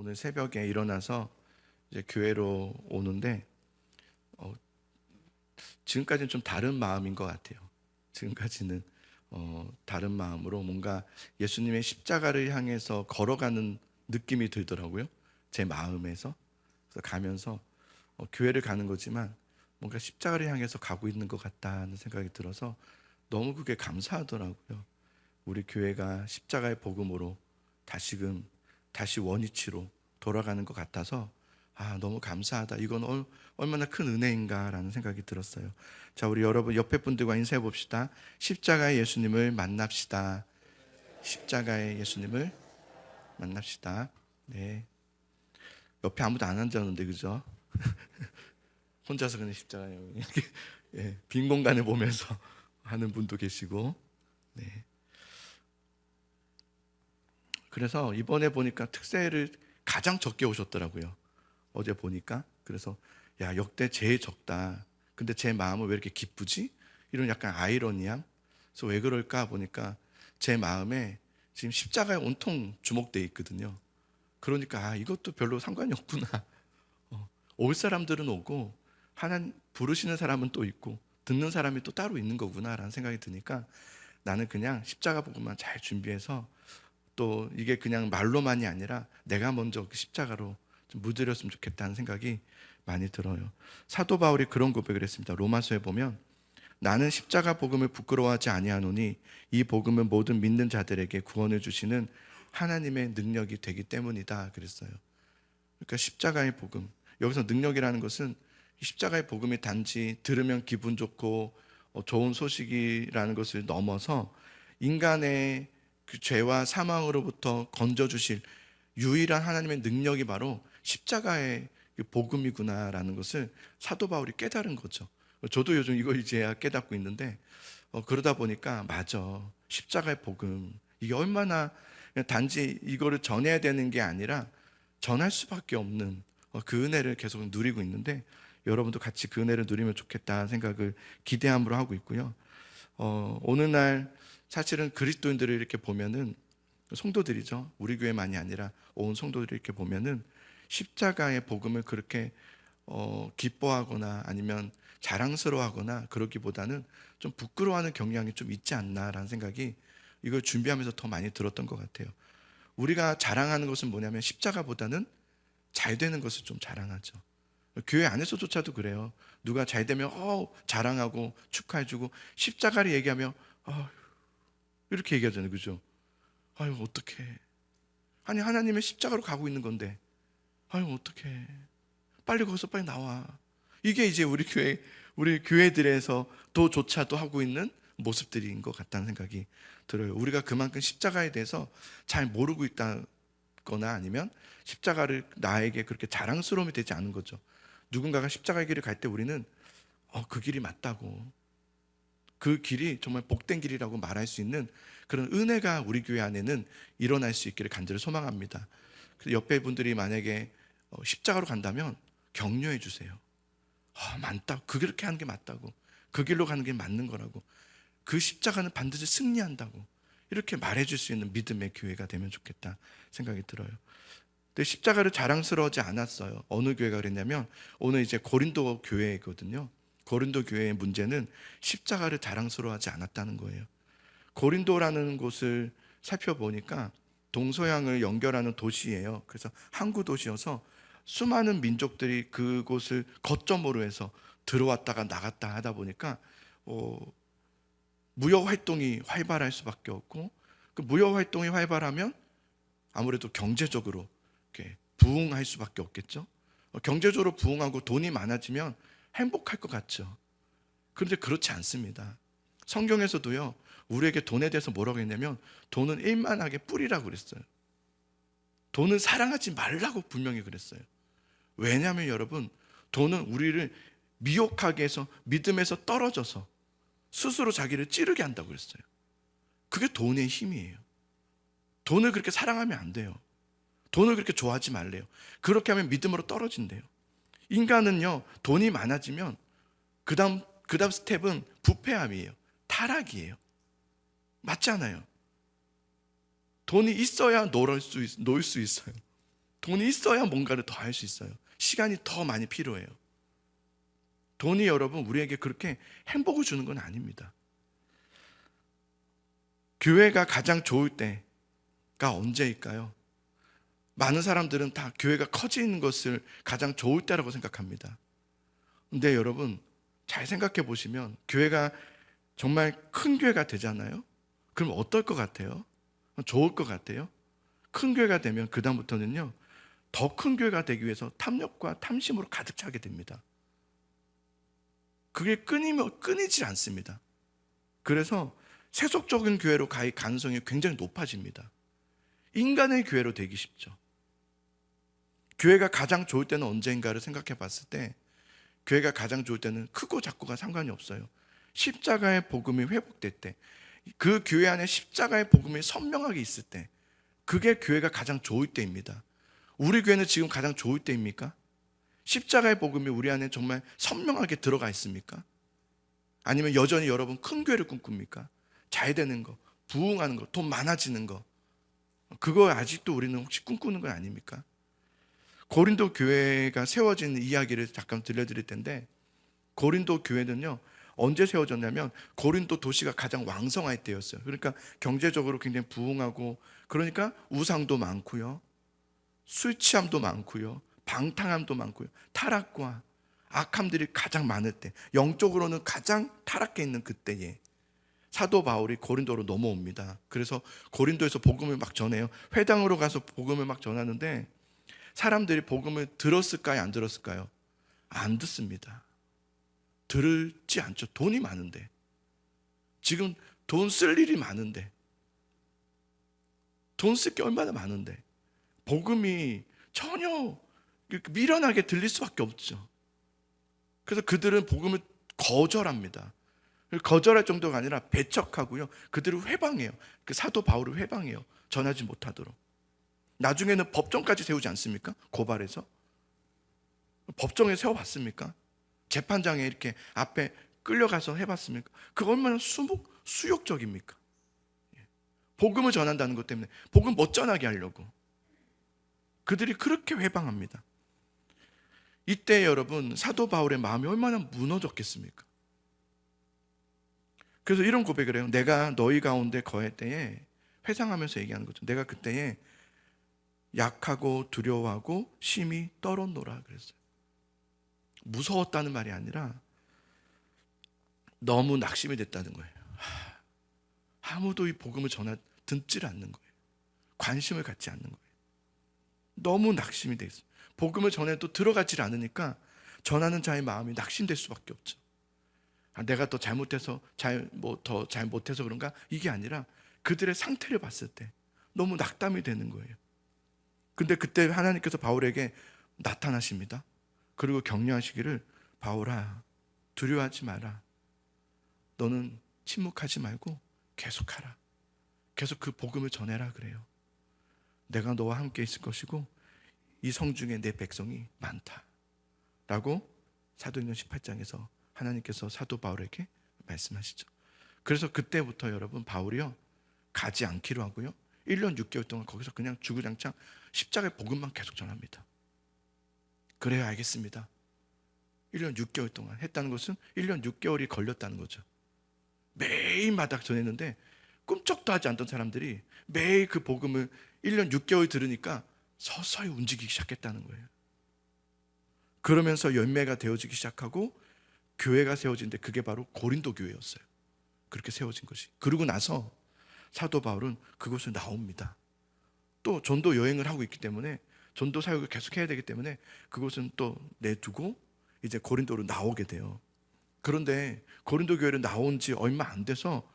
오늘 새벽에 일어나서 이제 교회로 오는데 지금까지는 좀 다른 마음인 것 같아요. 지금까지는 다른 마음으로 뭔가 예수님의 십자가를 향해서 걸어가는 느낌이 들더라고요. 제 마음에서. 그래서 가면서 교회를 가는 거지만 뭔가 십자가를 향해서 가고 있는 것 같다는 생각이 들어서 너무 그게 감사하더라고요. 우리 교회가 십자가의 복음으로 다시 원위치로 돌아가는 것 같아서 너무 감사하다. 이건 얼마나 큰 은혜인가라는 생각이 들었어요. 자, 우리 여러분 옆에 분들과 인사해 봅시다. 십자가의 예수님을 만납시다. 십자가의 예수님을 만납시다. 네. 옆에 아무도 안 앉았는데 그죠? 혼자서 그냥 십자가에 이렇게 빈 공간을 보면서 하는 분도 계시고. 네. 그래서 이번에 보니까 특세를 가장 적게 오셨더라고요. 어제 보니까. 그래서 야, 역대 제일 적다. 근데 제 마음은 왜 이렇게 기쁘지? 이런 약간 아이러니함. 그래서 왜 그럴까 보니까 제 마음에 지금 십자가에 온통 주목되어 있거든요. 그러니까 이것도 별로 상관이 없구나. 올 사람들은 오고 하나님 부르시는 사람은 또 있고 듣는 사람이 또 따로 있는 거구나라는 생각이 드니까 나는 그냥 십자가 복음만 잘 준비해서 또 이게 그냥 말로만이 아니라 내가 먼저 그 십자가로 좀 무드렸으면 좋겠다는 생각이 많이 들어요. 사도 바울이 그런 고백을 했습니다. 로마서에 보면 나는 십자가 복음을 부끄러워하지 아니하노니 이 복음은 모든 믿는 자들에게 구원을 주시는 하나님의 능력이 되기 때문이다 그랬어요. 그러니까 십자가의 복음, 여기서 능력이라는 것은 십자가의 복음이 단지 들으면 기분 좋고 좋은 소식이라는 것을 넘어서 인간의 그 죄와 사망으로부터 건져주실 유일한 하나님의 능력이 바로 십자가의 복음이구나라는 것을 사도 바울이 깨달은 거죠. 저도 요즘 이거 이제야 깨닫고 있는데 그러다 보니까 맞아, 십자가의 복음 이게 얼마나 단지 이거를 전해야 되는 게 아니라 전할 수밖에 없는 그 은혜를 계속 누리고 있는데 여러분도 같이 그 은혜를 누리면 좋겠다는 생각을 기대함으로 하고 있고요. 어느 날 사실은 그리스도인들을 이렇게 보면은 성도들이죠. 우리 교회만이 아니라 온 성도들을 이렇게 보면은 십자가의 복음을 그렇게 기뻐하거나 아니면 자랑스러워하거나 그러기보다는 좀 부끄러워하는 경향이 좀 있지 않나라는 생각이 이걸 준비하면서 더 많이 들었던 것 같아요. 우리가 자랑하는 것은 뭐냐면 십자가보다는 잘 되는 것을 좀 자랑하죠. 교회 안에서조차도 그래요. 누가 잘 되면 자랑하고 축하해주고 십자가를 얘기하면 이렇게 얘기하잖아요. 그죠? 아유 어떡해. 아니 하나님의 십자가로 가고 있는 건데 아유 어떡해. 빨리 거기서 빨리 나와. 이게 이제 우리 교회들에서 도조차도 하고 있는 모습들인 것 같다는 생각이 들어요. 우리가 그만큼 십자가에 대해서 잘 모르고 있다거나 아니면 십자가를 나에게 그렇게 자랑스러움이 되지 않은 거죠. 누군가가 십자가의 길을 갈 때 우리는 그 길이 맞다고, 그 길이 정말 복된 길이라고 말할 수 있는 그런 은혜가 우리 교회 안에는 일어날 수 있기를 간절히 소망합니다. 그래서 옆에 분들이 만약에 십자가로 간다면 격려해 주세요. 맞다. 그렇게 하는 게 맞다고. 그 길로 가는 게 맞는 거라고. 그 십자가는 반드시 승리한다고. 이렇게 말해줄 수 있는 믿음의 교회가 되면 좋겠다 생각이 들어요. 근데 십자가를 자랑스러워하지 않았어요. 어느 교회가 그랬냐면 오늘 이제 고린도 교회거든요. 고린도 교회의 문제는 십자가를 자랑스러워하지 않았다는 거예요. 고린도라는 곳을 살펴보니까 동서양을 연결하는 도시예요. 그래서 항구 도시여서 수많은 민족들이 그곳을 거점으로 해서 들어왔다가 나갔다 하다 보니까 무역 활동이 활발할 수밖에 없고, 그 무역 활동이 활발하면 아무래도 경제적으로 이렇게 부흥할 수밖에 없겠죠. 경제적으로 부흥하고 돈이 많아지면 행복할 것 같죠. 그런데 그렇지 않습니다. 성경에서도요, 우리에게 돈에 대해서 뭐라고 했냐면 돈은 일만하게 뿌리라고 그랬어요. 돈을 사랑하지 말라고 분명히 그랬어요. 왜냐하면 여러분, 돈은 우리를 미혹하게 해서 믿음에서 떨어져서 스스로 자기를 찌르게 한다고 그랬어요. 그게 돈의 힘이에요. 돈을 그렇게 사랑하면 안 돼요. 돈을 그렇게 좋아하지 말래요. 그렇게 하면 믿음으로 떨어진대요. 인간은요, 돈이 많아지면 그 다음 스텝은 부패함이에요. 타락이에요. 맞잖아요. 돈이 있어야 놀 수 있어요. 돈이 있어야 뭔가를 더 할 수 있어요. 시간이 더 많이 필요해요. 돈이 여러분 우리에게 그렇게 행복을 주는 건 아닙니다. 교회가 가장 좋을 때가 언제일까요? 많은 사람들은 다 교회가 커지는 것을 가장 좋을 때라고 생각합니다. 근데 여러분 잘 생각해 보시면 교회가 정말 큰 교회가 되잖아요. 그럼 어떨 것 같아요? 좋을 것 같아요? 큰 교회가 되면 그 다음부터는요, 더 큰 교회가 되기 위해서 탐욕과 탐심으로 가득 차게 됩니다. 그게 끊이지 않습니다. 그래서 세속적인 교회로 갈 가능성이 굉장히 높아집니다. 인간의 교회로 되기 쉽죠. 교회가 가장 좋을 때는 언제인가를 생각해 봤을 때, 교회가 가장 좋을 때는 크고 작고가 상관이 없어요. 십자가의 복음이 회복될 때, 그 교회 안에 십자가의 복음이 선명하게 있을 때, 그게 교회가 가장 좋을 때입니다. 우리 교회는 지금 가장 좋을 때입니까? 십자가의 복음이 우리 안에 정말 선명하게 들어가 있습니까? 아니면 여전히 여러분 큰 교회를 꿈꿉니까? 잘 되는 거, 부흥하는 거, 돈 많아지는 거, 그거 아직도 우리는 혹시 꿈꾸는 건 아닙니까? 고린도 교회가 세워진 이야기를 잠깐 들려드릴 텐데, 고린도 교회는요 언제 세워졌냐면 고린도 도시가 가장 왕성할 때였어요. 그러니까 경제적으로 굉장히 부흥하고, 그러니까 우상도 많고요, 술 취함도 많고요, 방탕함도 많고요, 타락과 악함들이 가장 많을 때, 영적으로는 가장 타락해 있는 그때에 사도 바울이 고린도로 넘어옵니다. 그래서 고린도에서 복음을 막 전해요. 회당으로 가서 복음을 막 전하는데 사람들이 복음을 들었을까요? 안 들었을까요? 안 듣습니다. 들지 않죠. 돈이 많은데, 지금 돈 쓸 일이 많은데, 돈 쓸 게 얼마나 많은데 복음이 전혀 미련하게 들릴 수밖에 없죠. 그래서 그들은 복음을 거절합니다. 거절할 정도가 아니라 배척하고요, 그들을 회방해요. 그 사도 바울을 회방해요. 전하지 못하도록. 나중에는 법정까지 세우지 않습니까? 고발해서. 법정에 세워봤습니까? 재판장에 이렇게 앞에 끌려가서 해봤습니까? 그거 얼마나 수욕적입니까? 복음을 전한다는 것 때문에, 복음 멋전하게 하려고 그들이 그렇게 회방합니다. 이때 여러분 사도 바울의 마음이 얼마나 무너졌겠습니까? 그래서 이런 고백을 해요. 내가 너희 가운데 거할 때에, 회상하면서 얘기하는 거죠. 내가 그때에 약하고 두려워하고 심히 떨었노라 그랬어요. 무서웠다는 말이 아니라 너무 낙심이 됐다는 거예요. 아무도 이 복음을 듣질 않는 거예요. 관심을 갖지 않는 거예요. 너무 낙심이 돼 있어요. 복음을 전해도 들어가질 않으니까 전하는 자의 마음이 낙심될 수밖에 없죠. 내가 더 잘못해서 더 잘못해서 그런가? 이게 아니라 그들의 상태를 봤을 때 너무 낙담이 되는 거예요. 근데 그때 하나님께서 바울에게 나타나십니다. 그리고 격려하시기를, 바울아 두려워하지 마라. 너는 침묵하지 말고 계속하라. 계속 그 복음을 전해라 그래요. 내가 너와 함께 있을 것이고 이 성중에 내 백성이 많다 라고 사도행전 18장에서 하나님께서 사도 바울에게 말씀하시죠. 그래서 그때부터 여러분 바울이요 가지 않기로 하고요, 1년 6개월 동안 거기서 그냥 주구장창 십자가의 복음만 계속 전합니다. 그래야 알겠습니다. 1년 6개월 동안 했다는 것은 1년 6개월이 걸렸다는 거죠. 매일마다 전했는데 꿈쩍도 하지 않던 사람들이 매일 그 복음을 1년 6개월 들으니까 서서히 움직이기 시작했다는 거예요. 그러면서 열매가 되어지기 시작하고 교회가 세워진데, 그게 바로 고린도 교회였어요. 그렇게 세워진 것이. 그러고 나서 사도 바울은 그곳을 나옵니다. 또 전도 여행을 하고 있기 때문에, 전도 사역을 계속 해야 되기 때문에 그곳은 또 내두고 이제 고린도로 나오게 돼요. 그런데 고린도 교회를 나온 지 얼마 안 돼서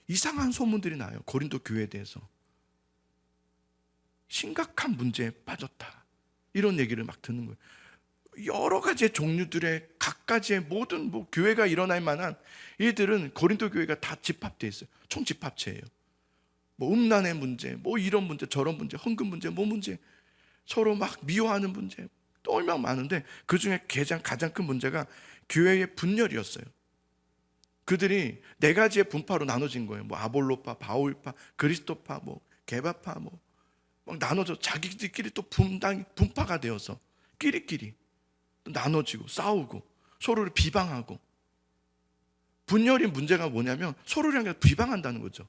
이상한 소문들이 나요. 고린도 교회에 대해서 심각한 문제에 빠졌다, 이런 얘기를 막 듣는 거예요. 여러 가지의 종류들의 각가지의 모든 교회가 일어날 만한 이들은 고린도 교회가 다 집합되어 있어요. 총집합체예요. 음란의 문제, 이런 문제, 저런 문제, 헌금 문제, 문제, 서로 막 미워하는 문제, 또 얼마나 많은데 그 중에 가장 큰 문제가 교회의 분열이었어요. 그들이 네 가지의 분파로 나눠진 거예요. 아볼로파, 바울파, 그리스도파, 게바파, 막 나눠져 자기들끼리 또 분파가 되어서 끼리끼리 또 나눠지고 싸우고 서로를 비방하고. 분열이 문제가 뭐냐면 서로를 향해서 비방한다는 거죠.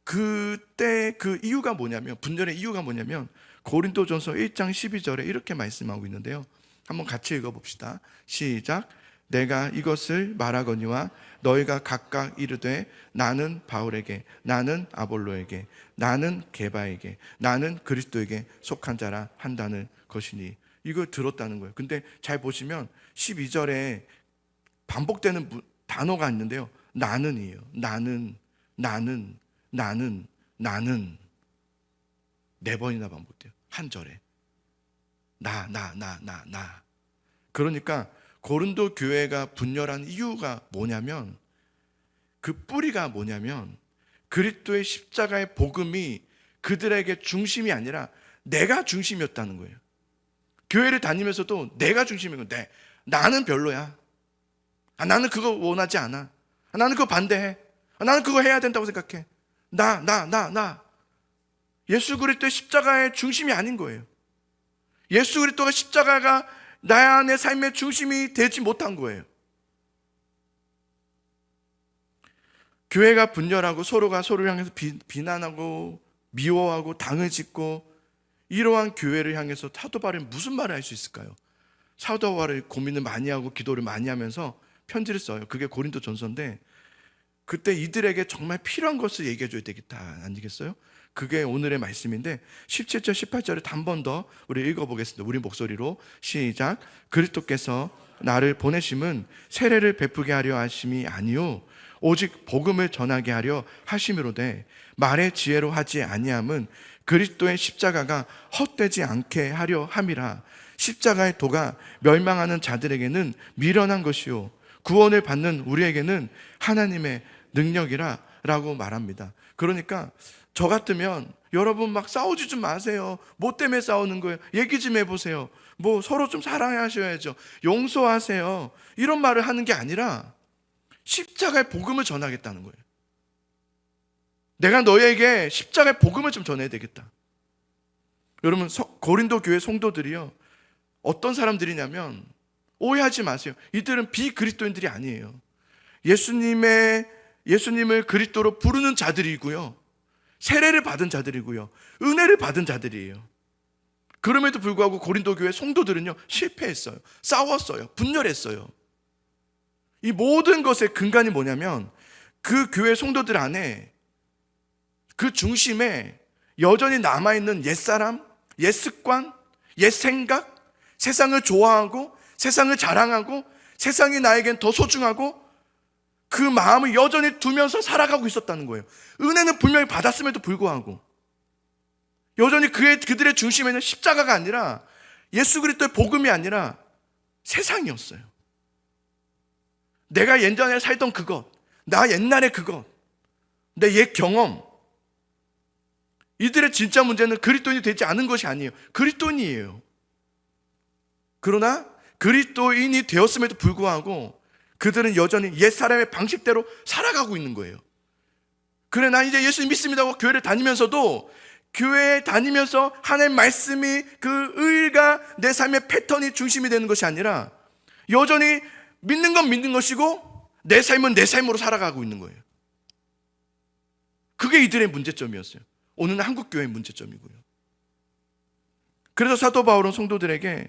그때 그 이유가 뭐냐면, 분열의 이유가 뭐냐면 고린도전서 1장 12절에 이렇게 말씀하고 있는데요. 한번 같이 읽어봅시다. 시작. 내가 이것을 말하거니와 너희가 각각 이르되 나는 바울에게, 나는 아볼로에게, 나는 게바에게, 나는 그리스도에게 속한 자라 한다는 것이니. 이걸 들었다는 거예요. 근데 잘 보시면 12절에 반복되는 단어가 있는데요. 나는이에요. 나는. 네 번이나 반복돼요. 한 절에. 나. 그러니까 고린도 교회가 분열한 이유가 뭐냐면, 그 뿌리가 뭐냐면 그리스도의 십자가의 복음이 그들에게 중심이 아니라 내가 중심이었다는 거예요. 교회를 다니면서도 내가 중심인 거예요. 나는 별로야. 나는 그거 원하지 않아. 나는 그거 반대해. 나는 그거 해야 된다고 생각해. 나. 예수 그리스도의 십자가의 중심이 아닌 거예요. 예수 그리스도가 십자가가 내 삶의 중심이 되지 못한 거예요. 교회가 분열하고 서로가 서로를 향해서 비난하고 미워하고 당을 짓고, 이러한 교회를 향해서 사도 바울이 무슨 말을 할 수 있을까요? 사도 바울이 고민을 많이 하고 기도를 많이 하면서 편지를 써요. 그게 고린도 전서인데, 그때 이들에게 정말 필요한 것을 얘기해 줘야 되겠다, 아니겠어요? 그게 오늘의 말씀인데 17절 18절을 한 번 더 우리 읽어보겠습니다. 우리 목소리로 시작. 그리스도께서 나를 보내심은 세례를 베푸게 하려 하심이 아니요 오직 복음을 전하게 하려 하심이로되, 말의 지혜로 하지 아니함은 그리스도의 십자가가 헛되지 않게 하려 함이라. 십자가의 도가 멸망하는 자들에게는 미련한 것이요 구원을 받는 우리에게는 하나님의 능력이라 라고 말합니다. 그러니까 저 같으면 여러분 막 싸우지 좀 마세요. 뭐 때문에 싸우는 거예요? 얘기 좀 해보세요. 뭐 서로 좀 사랑하셔야죠. 용서하세요. 이런 말을 하는 게 아니라 십자가의 복음을 전하겠다는 거예요. 내가 너희에게 십자가의 복음을 좀 전해야 되겠다. 여러분, 고린도 교회 성도들이요, 어떤 사람들이냐면, 오해하지 마세요. 이들은 비그리스도인들이 아니에요. 예수님을 그리스도로 부르는 자들이고요, 세례를 받은 자들이고요, 은혜를 받은 자들이에요. 그럼에도 불구하고 고린도 교회 성도들은요, 실패했어요. 싸웠어요. 분열했어요. 이 모든 것의 근간이 뭐냐면, 그 교회 성도들 안에 그 중심에 여전히 남아있는 옛사람, 옛습관, 옛생각, 세상을 좋아하고 세상을 자랑하고 세상이 나에겐 더 소중하고, 그 마음을 여전히 두면서 살아가고 있었다는 거예요. 은혜는 분명히 받았음에도 불구하고 여전히 그들의 중심에는 십자가가 아니라, 예수 그리스도의 복음이 아니라 세상이었어요. 내가 옛날에 살던 그것, 나 옛날에 그것, 내 옛 경험. 이들의 진짜 문제는 그리스도인이 되지 않은 것이 아니에요. 그리스도인이에요. 그러나 그리스도인이 되었음에도 불구하고 그들은 여전히 옛사람의 방식대로 살아가고 있는 거예요. 그래, 나 이제 예수 믿습니다 하고 교회를 다니면서도, 교회에 다니면서 하나님 말씀이, 그 의가 내 삶의 패턴이 중심이 되는 것이 아니라 여전히 믿는 건 믿는 것이고 내 삶은 내 삶으로 살아가고 있는 거예요. 그게 이들의 문제점이었어요. 오늘은 한국교회의 문제점이고요. 그래서 사도 바울은 성도들에게,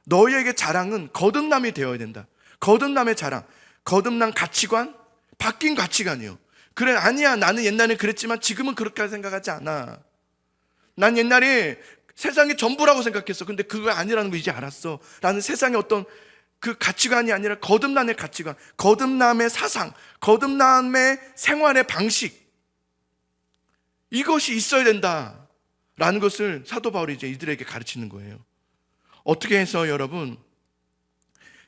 너희에게 자랑은 거듭남이 되어야 된다. 거듭남의 자랑, 거듭난 가치관, 바뀐 가치관이요. 그래, 아니야, 나는 옛날에 그랬지만 지금은 그렇게 생각하지 않아. 난 옛날에 세상이 전부라고 생각했어. 근데 그거 아니라는 거 이제 알았어. 라는 세상의 어떤 그 가치관이 아니라 거듭남의 가치관, 거듭남의 사상, 거듭남의 생활의 방식, 이것이 있어야 된다라는 것을 사도 바울이 이제 이들에게 가르치는 거예요. 어떻게 해서 여러분,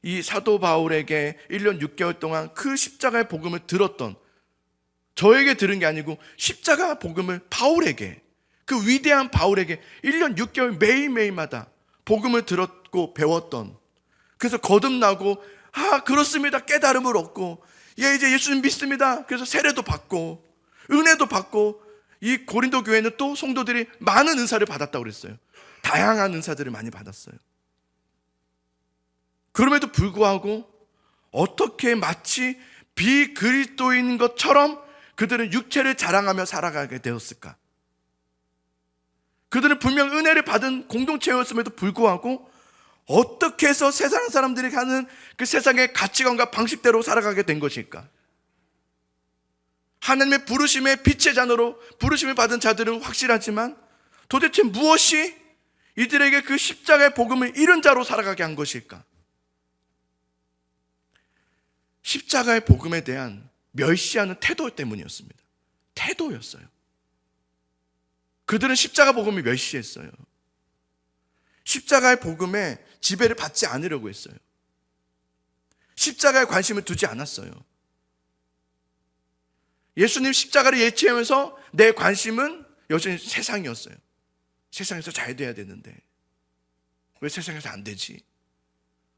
이 사도 바울에게 1년 6개월 동안 그 십자가의 복음을 들었던, 저에게 들은 게 아니고 십자가 복음을 바울에게, 그 위대한 바울에게 1년 6개월 매일매일마다 복음을 들었고 배웠던, 그래서 거듭나고, 그렇습니다, 깨달음을 얻고, 이제 예수님 믿습니다, 그래서 세례도 받고 은혜도 받고 이 고린도 교회는 또 성도들이 많은 은사를 받았다고 그랬어요. 다양한 은사들을 많이 받았어요. 그럼에도 불구하고 어떻게 마치 비그리스도인인 것처럼 그들은 육체를 자랑하며 살아가게 되었을까? 그들은 분명 은혜를 받은 공동체였음에도 불구하고 어떻게 해서 세상 사람들이 가는 그 세상의 가치관과 방식대로 살아가게 된 것일까? 하나님의 부르심의 빛의 자녀로 부르심을 받은 자들은 확실하지만 도대체 무엇이 이들에게 그 십자가의 복음을 잃은 자로 살아가게 한 것일까? 십자가의 복음에 대한 멸시하는 태도 때문이었습니다. 태도였어요. 그들은 십자가 복음을 멸시했어요. 십자가의 복음에 지배를 받지 않으려고 했어요. 십자가에 관심을 두지 않았어요. 예수님 십자가를 예치하면서 내 관심은 여전히 세상이었어요. 세상에서 잘 돼야 되는데 왜 세상에서 안 되지?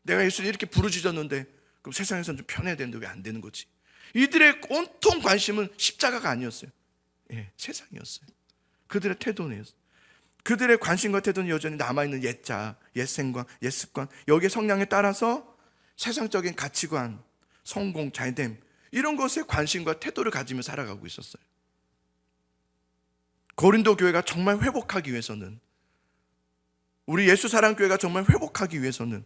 내가 예수님 이렇게 부르짖었는데 그럼 세상에서는 좀 편해야 되는데 왜 안 되는 거지? 이들의 온통 관심은 십자가가 아니었어요. 세상이었어요. 그들의 태도는, 그들의 관심과 태도는 여전히 남아있는 옛자, 옛생각, 옛습관, 여기에 성향에 따라서 세상적인 가치관, 성공, 잘됨 이런 것에 관심과 태도를 가지며 살아가고 있었어요. 고린도 교회가 정말 회복하기 위해서는, 우리 예수사랑교회가 정말 회복하기 위해서는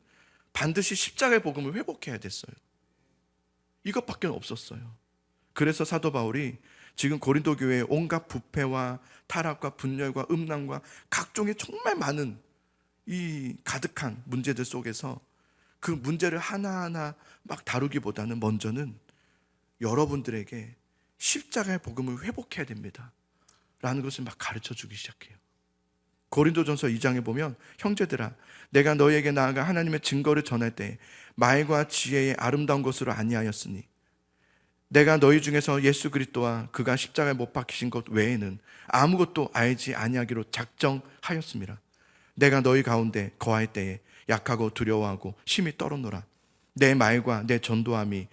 반드시 십자가의 복음을 회복해야 됐어요. 이것밖에 없었어요. 그래서 사도 바울이 지금 고린도 교회의 온갖 부패와 타락과 분열과 음란과 각종의 정말 많은 이 가득한 문제들 속에서 그 문제를 하나하나 막 다루기보다는 먼저는 여러분들에게 십자가의 복음을 회복해야 됩니다 라는 것을 막 가르쳐 주기 시작해요. 고린도전서 2장에 보면 형제들아 내가 너희에게 나아가 하나님의 증거를 전할 때 말과 지혜의 아름다운 것으로 아니하였으니 내가 너희 중에서 예수 그리스도와 그가 십자가에 못 박히신 것 외에는 아무것도 알지 아니하기로 작정하였습니다. 내가 너희 가운데 거할 때에 약하고 두려워하고 심히 떨었노라. 내 말과 내 전도함이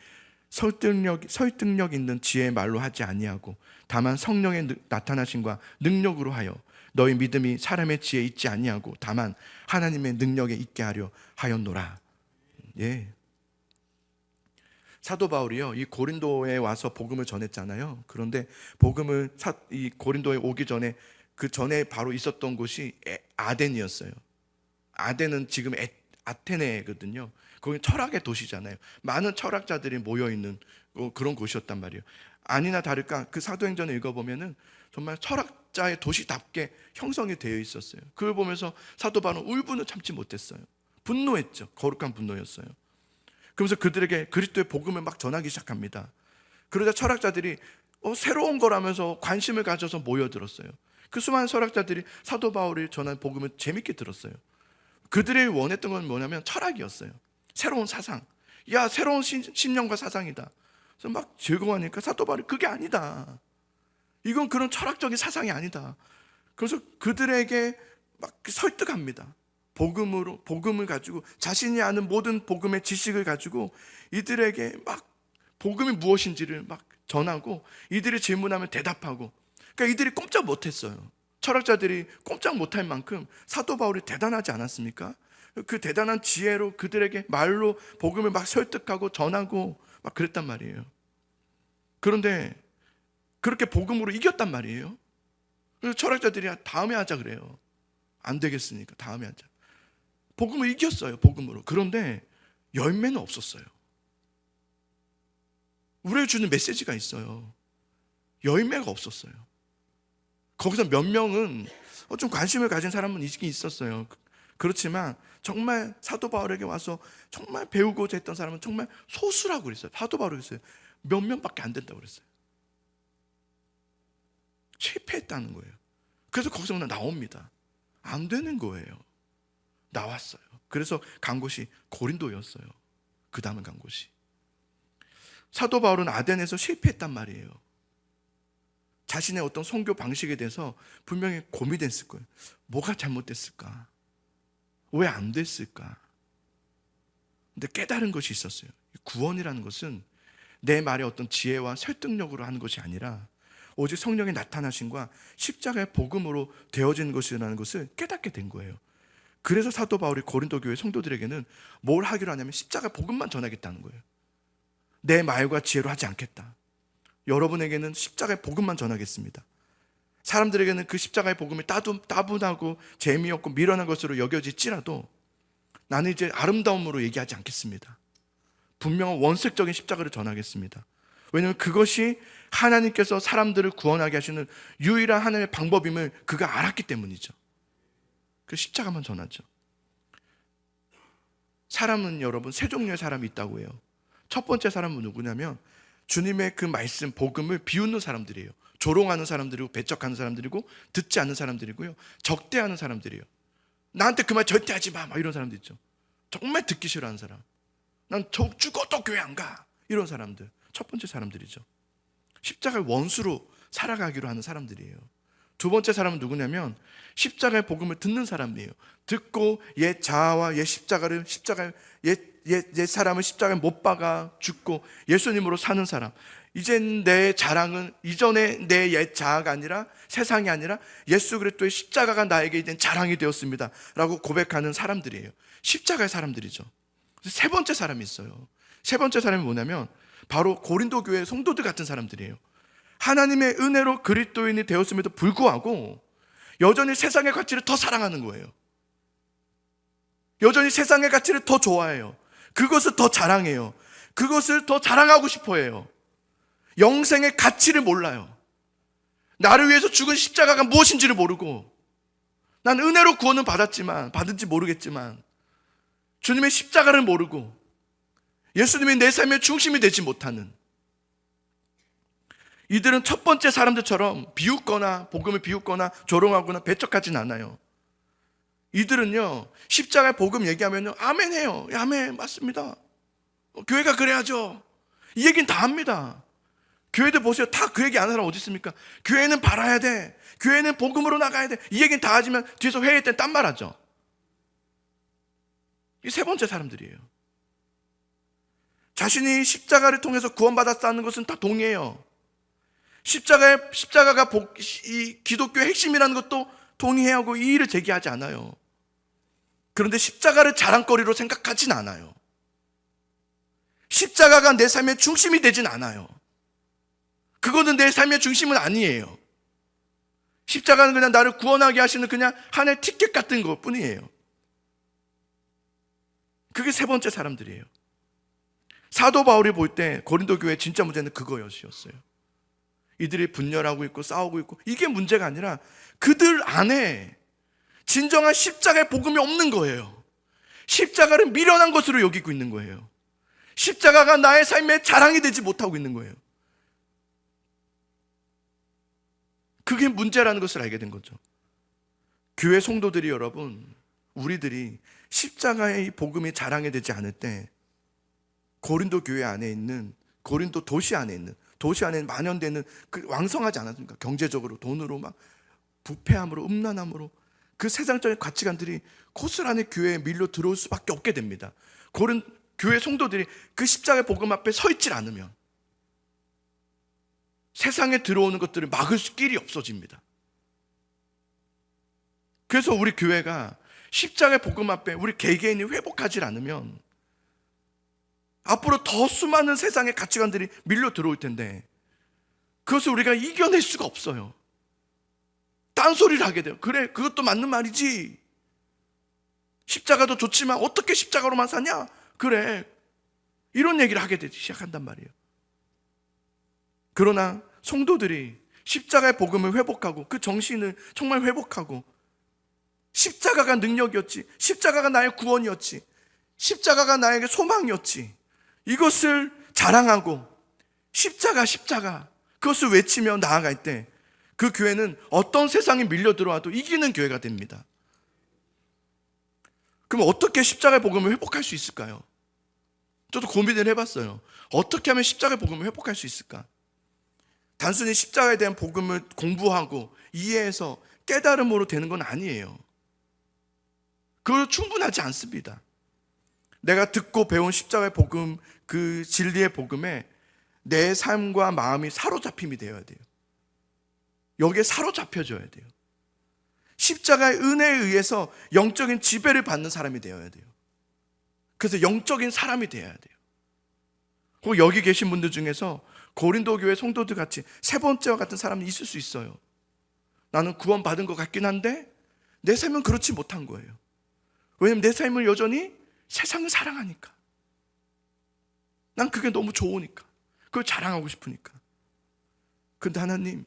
설득력 있는 지혜의 말로 하지 아니하고 다만 성령의 나타나심과 능력으로 하여 너희 믿음이 사람의 지혜에 있지 아니하고 다만 하나님의 능력에 있게 하려 하였노라. 사도 바울이요, 이 고린도에 와서 복음을 전했잖아요. 그런데 복음을 이 고린도에 오기 전에 그 전에 바로 있었던 곳이 아덴이었어요. 아덴은 지금 아테네거든요. 거기 철학의 도시잖아요. 많은 철학자들이 모여 있는 그런 곳이었단 말이에요. 아니나 다를까 그 사도행전을 읽어보면은 정말 철학자의 도시답게 형성이 되어 있었어요. 그걸 보면서 사도 바울은 울분을 참지 못했어요. 분노했죠. 거룩한 분노였어요. 그러면서 그들에게 그리스도의 복음을 막 전하기 시작합니다. 그러자 철학자들이 새로운 거라면서 관심을 가져서 모여들었어요. 그 수많은 철학자들이 사도 바울이 전한 복음을 재밌게 들었어요. 그들이 원했던 건 뭐냐면 철학이었어요. 새로운 사상, 새로운 신념과 사상이다. 그래서 막 즐거워하니까 사도 바울이 그게 아니다, 이건 그런 철학적인 사상이 아니다. 그래서 그들에게 막 설득합니다. 복음을 가지고 자신이 아는 모든 복음의 지식을 가지고 이들에게 막 복음이 무엇인지를 막 전하고 이들이 질문하면 대답하고, 그러니까 이들이 꼼짝 못했어요. 철학자들이 꼼짝 못할 만큼 사도 바울이 대단하지 않았습니까? 그 대단한 지혜로 그들에게 말로 복음을 막 설득하고 전하고 막 그랬단 말이에요. 그런데 그렇게 복음으로 이겼단 말이에요. 그래서 철학자들이 다음에 하자 그래요. 안 되겠으니까 다음에 하자. 복음을 이겼어요, 복음으로. 그런데 열매는 없었어요. 우리에게 주는 메시지가 있어요. 열매가 없었어요. 거기서 몇 명은 좀 관심을 가진 사람은 있긴 있었어요. 그렇지만 정말 사도 바울에게 와서 정말 배우고자 했던 사람은 정말 소수라고 그랬어요. 사도 바울이 그랬어요. 몇 명밖에 안 된다고 그랬어요. 실패했다는 거예요. 그래서 거기서 나옵니다. 안 되는 거예요. 나왔어요. 그래서 간 곳이 고린도였어요. 그 다음에 간 곳이. 사도 바울은 아덴에서 실패했단 말이에요. 자신의 어떤 선교 방식에 대해서 분명히 고민했을 거예요. 뭐가 잘못됐을까? 왜 안 됐을까? 근데 깨달은 것이 있었어요. 구원이라는 것은 내 말의 어떤 지혜와 설득력으로 하는 것이 아니라 오직 성령의 나타나심과 십자가의 복음으로 되어진 것이라는 것을 깨닫게 된 거예요. 그래서 사도 바울이 고린도 교회 성도들에게는 뭘 하기로 하냐면 십자가 복음만 전하겠다는 거예요. 내 말과 지혜로 하지 않겠다. 여러분에게는 십자가의 복음만 전하겠습니다. 사람들에게는 그 십자가의 복음이 따분하고 재미없고 미련한 것으로 여겨질지라도 나는 이제 아름다움으로 얘기하지 않겠습니다. 분명한 원색적인 십자가를 전하겠습니다. 왜냐하면 그것이 하나님께서 사람들을 구원하게 하시는 유일한 하나님의 방법임을 그가 알았기 때문이죠. 그 십자가만 전하죠. 사람은 여러분 세 종류의 사람이 있다고 해요. 첫 번째 사람은 누구냐면 주님의 그 말씀 복음을 비웃는 사람들이에요. 조롱하는 사람들이고 배척하는 사람들이고 듣지 않는 사람들이고요, 적대하는 사람들이에요. 나한테 그 말 절대 하지 마, 막 이런 사람들 있죠. 정말 듣기 싫어하는 사람. 난 죽어도 교회 안 가, 이런 사람들. 첫 번째 사람들이죠. 십자가의 원수로 살아가기로 하는 사람들이에요. 두 번째 사람은 누구냐면 십자가의 복음을 듣는 사람이에요. 듣고 옛 자아와 옛 옛 사람을 십자가에 못 박아 죽고 예수님으로 사는 사람. 이젠 내 자랑은 이전에 내 옛 자아가 아니라 세상이 아니라 예수 그리스도의 십자가가 나에게 이젠 자랑이 되었습니다 라고 고백하는 사람들이에요. 십자가의 사람들이죠. 세 번째 사람이 있어요. 세 번째 사람이 뭐냐면 바로 고린도 교회 성도들 같은 사람들이에요. 하나님의 은혜로 그리스도인이 되었음에도 불구하고 여전히 세상의 가치를 더 사랑하는 거예요. 여전히 세상의 가치를 더 좋아해요. 그것을 더 자랑해요. 그것을 더 자랑하고 싶어 해요. 영생의 가치를 몰라요. 나를 위해서 죽은 십자가가 무엇인지를 모르고, 난 은혜로 구원은 받은지 모르겠지만 주님의 십자가를 모르고 예수님이 내 삶의 중심이 되지 못하는 이들은 첫 번째 사람들처럼 비웃거나 복음을 비웃거나 조롱하거나 배척하진 않아요. 이들은요, 십자가의 복음 얘기하면 아멘 해요. 아멘 맞습니다. 교회가 그래야죠. 이 얘기는 다 합니다. 교회들 보세요. 다 그 얘기 안 하는 사람 어디 있습니까? 교회는 바라야 돼, 교회는 복음으로 나가야 돼, 이 얘기는 다 하지만 뒤에서 회의 때 딴 말 하죠. 이 세 번째 사람들이에요. 자신이 십자가를 통해서 구원받았다는 것은 다 동의해요. 십자가가 이 기독교의 핵심이라는 것도 동의해야 하고 이의를 제기하지 않아요. 그런데 십자가를 자랑거리로 생각하진 않아요. 십자가가 내 삶의 중심이 되진 않아요. 그거는 내 삶의 중심은 아니에요. 십자가는 그냥 나를 구원하게 하시는 그냥 하나의 티켓 같은 것 뿐이에요. 그게 세 번째 사람들이에요. 사도 바울이 볼 때 고린도 교회의 진짜 문제는 그거였어요. 이들이 분열하고 있고 싸우고 있고, 이게 문제가 아니라 그들 안에 진정한 십자가의 복음이 없는 거예요. 십자가를 미련한 것으로 여기고 있는 거예요. 십자가가 나의 삶의 자랑이 되지 못하고 있는 거예요. 그게 문제라는 것을 알게 된 거죠. 교회 성도들이, 여러분, 우리들이 십자가의 복음이 자랑이 되지 않을 때 고린도 교회 안에 있는, 고린도 도시 안에 만연되는 그 왕성하지 않았습니까? 경제적으로, 돈으로 막 부패함으로, 음란함으로 그 세상적인 가치관들이 고스란히 교회에 밀려 들어올 수밖에 없게 됩니다. 교회 성도들이 그 십자가의 복음 앞에 서 있질 않으면 세상에 들어오는 것들을 막을 길이 없어집니다. 그래서 우리 교회가 십자가의 복음 앞에 우리 개개인이 회복하지 않으면 앞으로 더 수많은 세상의 가치관들이 밀려 들어올 텐데 그것을 우리가 이겨낼 수가 없어요. 딴소리를 하게 돼요. 그래, 그것도 맞는 말이지. 십자가도 좋지만 어떻게 십자가로만 사냐? 그래, 이런 얘기를 하게 되기 시작한단 말이에요. 그러나 성도들이 십자가의 복음을 회복하고 그 정신을 정말 회복하고, 십자가가 능력이었지, 십자가가 나의 구원이었지, 십자가가 나에게 소망이었지, 이것을 자랑하고 십자가 그것을 외치며 나아갈 때 그 교회는 어떤 세상이 밀려 들어와도 이기는 교회가 됩니다. 그럼 어떻게 십자가의 복음을 회복할 수 있을까요? 저도 고민을 해봤어요. 어떻게 하면 십자가의 복음을 회복할 수 있을까? 단순히 십자가에 대한 복음을 공부하고 이해해서 깨달음으로 되는 건 아니에요. 그걸로 충분하지 않습니다. 내가 듣고 배운 십자가의 복음, 그 진리의 복음에 내 삶과 마음이 사로잡힘이 되어야 돼요. 여기에 사로잡혀져야 돼요. 십자가의 은혜에 의해서 영적인 지배를 받는 사람이 되어야 돼요. 그래서 영적인 사람이 되어야 돼요. 혹 여기 계신 분들 중에서 고린도 교회 성도들 같이 세 번째와 같은 사람이 있을 수 있어요. 나는 구원받은 것 같긴 한데 내 삶은 그렇지 못한 거예요. 왜냐면 내 삶을 여전히 세상을 사랑하니까. 난 그게 너무 좋으니까. 그걸 자랑하고 싶으니까. 근데 하나님,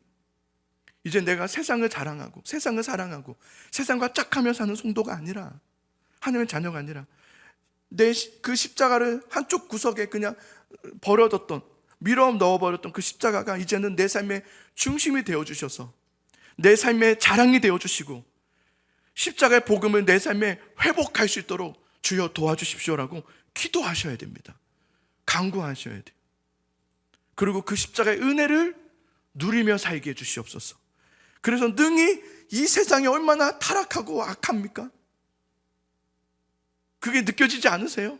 이제 내가 세상을 자랑하고 세상을 사랑하고 세상과 짝하며 사는 성도가 아니라, 하나님의 자녀가 아니라 내 그 십자가를 한쪽 구석에 그냥 버려뒀던, 밀어 넣어버렸던 그 십자가가 이제는 내 삶의 중심이 되어주셔서 내 삶의 자랑이 되어주시고 십자가의 복음을 내 삶에 회복할 수 있도록 주여 도와주십시오라고 기도하셔야 됩니다. 간구하셔야 돼요. 그리고 그 십자가의 은혜를 누리며 살게 해주시옵소서. 그래서 능히 이 세상이 얼마나 타락하고 악합니까? 그게 느껴지지 않으세요?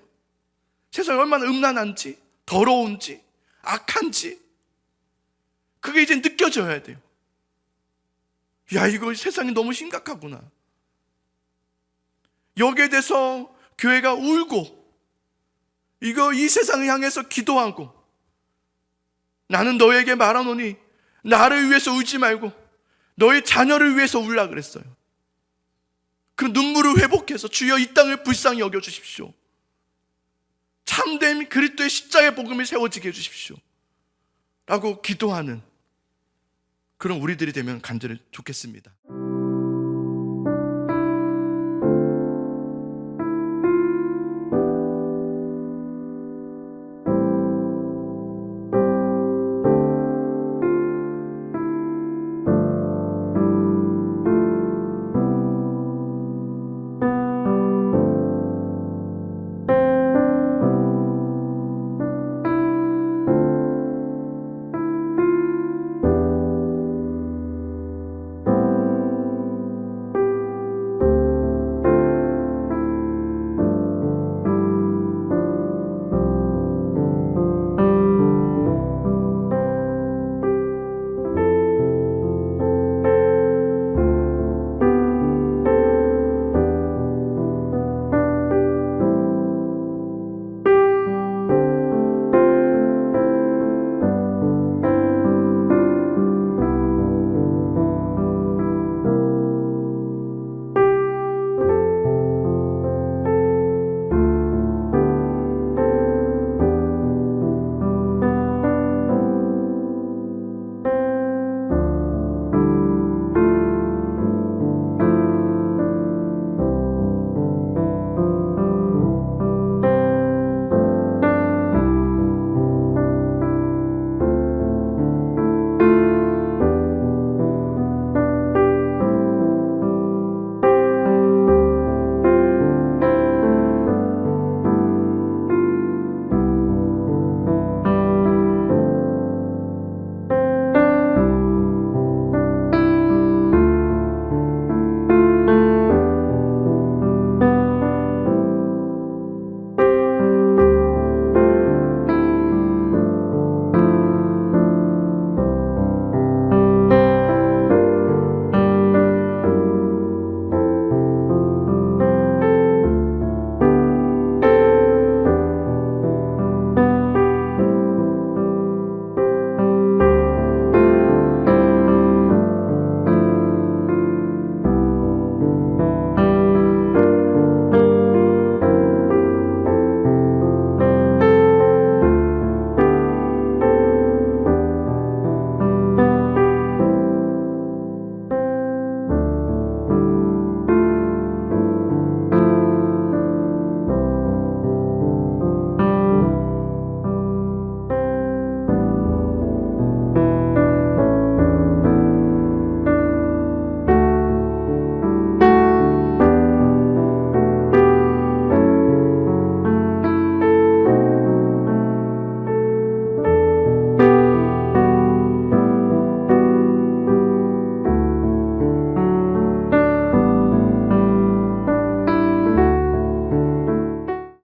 세상이 얼마나 음란한지, 더러운지, 악한지, 그게 이제 느껴져야 돼요. 야, 이거 세상이 너무 심각하구나. 여기에 대해서 교회가 울고 이 세상을 향해서 기도하고, 나는 너에게 말하노니 나를 위해서 울지 말고 너의 자녀를 위해서 울라 그랬어요. 그 눈물을 회복해서 주여 이 땅을 불쌍히 여겨주십시오. 참된 그리스도의 십자가의 복음이 세워지게 해주십시오 라고 기도하는 그런 우리들이 되면 간절히 좋겠습니다.